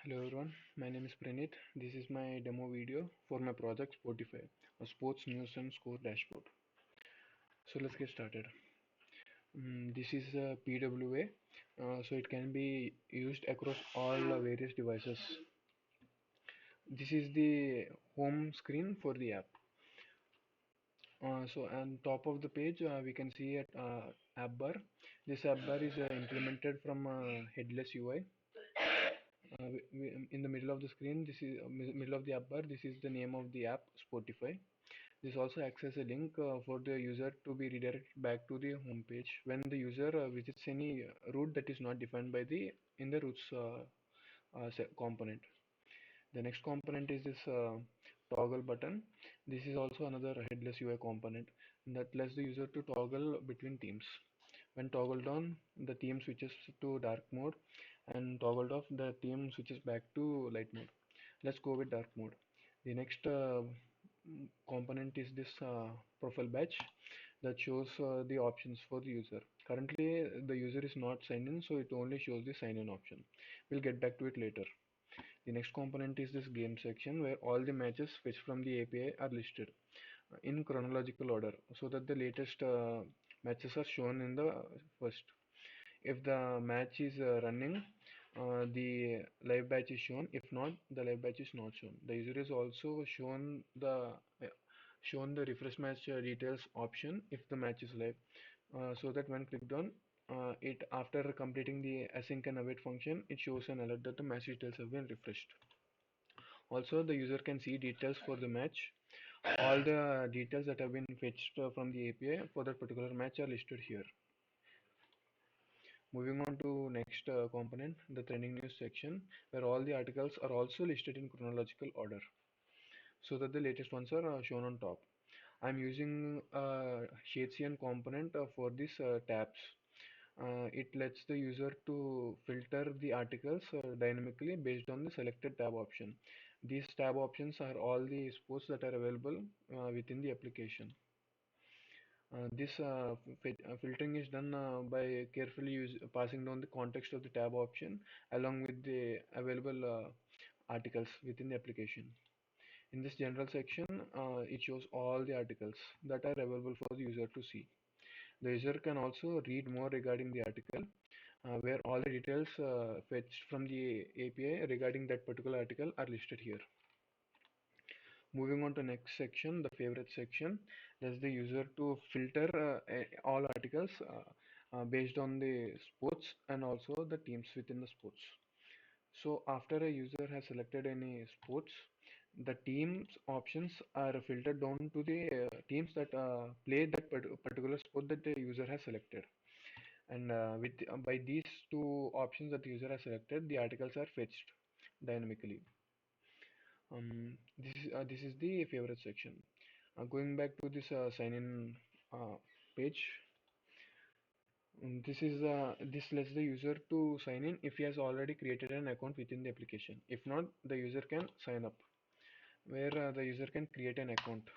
Hello everyone, my name is Pranit. This is my demo video for my project Sportify, a sports news and score dashboard. So let's get started. This is a PWA, so it can be used across all various devices. This is the home screen for the app. So on top of the page, we can see an app bar. This app bar is implemented from headless UI. In the middle of the screen, this is middle of the app bar. This is the name of the app, Spotify. This also acts as a link for the user to be redirected back to the home page when the user visits any route that is not defined by the in the routes component. The next component is this toggle button. This is also another headless UI component that lets the user to toggle between teams. When toggled on, the team switches to dark mode, and toggled off, the team switches back to light mode. Let's go with dark mode. The next component is this profile badge that shows the options for the user. Currently, the user is not signed in, so it only shows the sign in option. We'll get back to it later. The next component is this game section where all the matches fetched from the API are listed in chronological order so that the latest matches are shown in the first. If the match is running, the live batch is shown. If not, the live batch is not shown. The user is also shown the refresh match details option if the match is live, so that when clicked on it after completing the async and await function, it shows an alert that the match details have been refreshed. Also, the user can see details for the match. All the details that have been fetched from the API for that particular match are listed here. Moving on to next component, the trending news section, where all the articles are also listed in chronological order, so that the latest ones are shown on top. I'm using a Shadesian component for these tabs. It lets the user to filter the articles dynamically based on the selected tab option. These tab options are all the sports that are available within the application. This filtering is done by carefully passing down the context of the tab option along with the available articles within the application. In this general section, it shows all the articles that are available for the user to see. The user can also read more regarding the article, where all the details fetched from the API regarding that particular article are listed here. Moving on to next section, the favorite section, that's the user to filter all articles based on the sports and also the teams within the sports. So after a user has selected any sports, the teams options are filtered down to the teams that play that particular sport that the user has selected. And by these two options that the user has selected, the articles are fetched dynamically. This is the favorite section. Going back to this sign in page, this lets the user to sign in if he has already created an account within the application. If not, the user can sign up, where the user can create an account.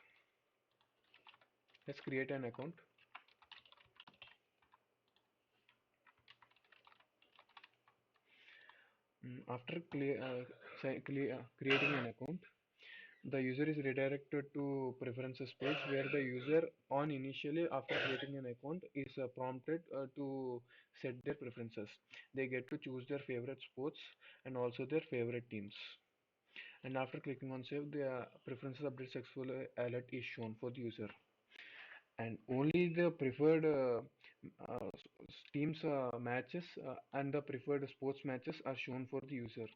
Let's create an account. After creating an account, the user is redirected to preferences page where the user on initially after creating an account is prompted to set their preferences. They get to choose their favorite sports and also their favorite teams. And after clicking on save, the preferences update successful alert is shown for the user. And only the preferred teams matches and the preferred sports matches are shown for the user.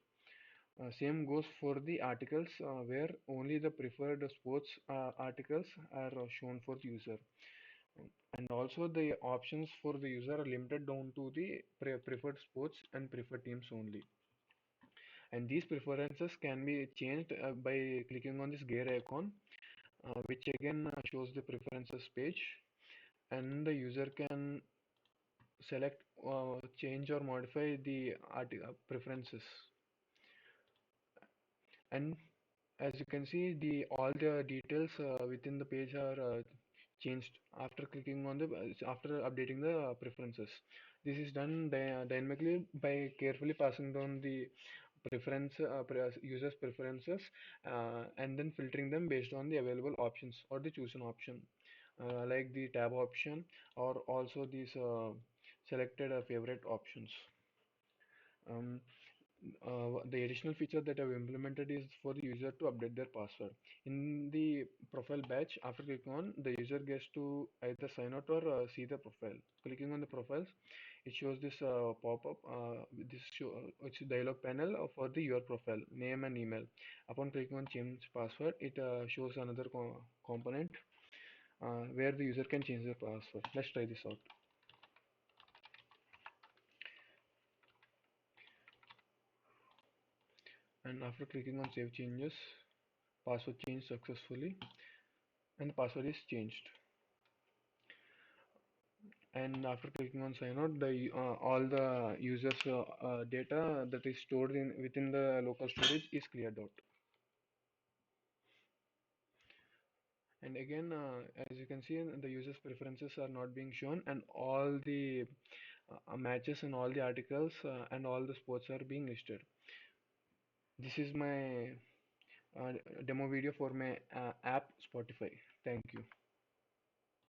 Same goes for the articles where only the preferred sports articles are shown for the user. And also the options for the user are limited down to the preferred sports and preferred teams only. And these preferences can be changed by clicking on this gear icon, which again shows the preferences page. And the user can select, change or modify the preferences. And as you can see, the all the details within the page are changed after clicking on the after updating the preferences. This is done dynamically by carefully passing down the users preferences, and then filtering them based on the available options or the chosen option, like the tab option or also these selected favorite options. Um, the additional feature that I've implemented is for the user to update their password. In the profile batch, after clicking on, the user gets to either sign out or see the profile. Clicking on the profiles, it shows this pop-up, it's a dialog panel for the your profile, name and email. Upon clicking on change password, it shows another component where the user can change the password. Let's try this out. And after clicking on save changes, password changed successfully and the password is changed. And after clicking on sign out, the all the users data that is stored in within the local storage is cleared out. And again, as you can see, the users preferences are not being shown, and all the matches and all the articles and all the sports are being listed. This is my demo video for my app Sportify. Thank you.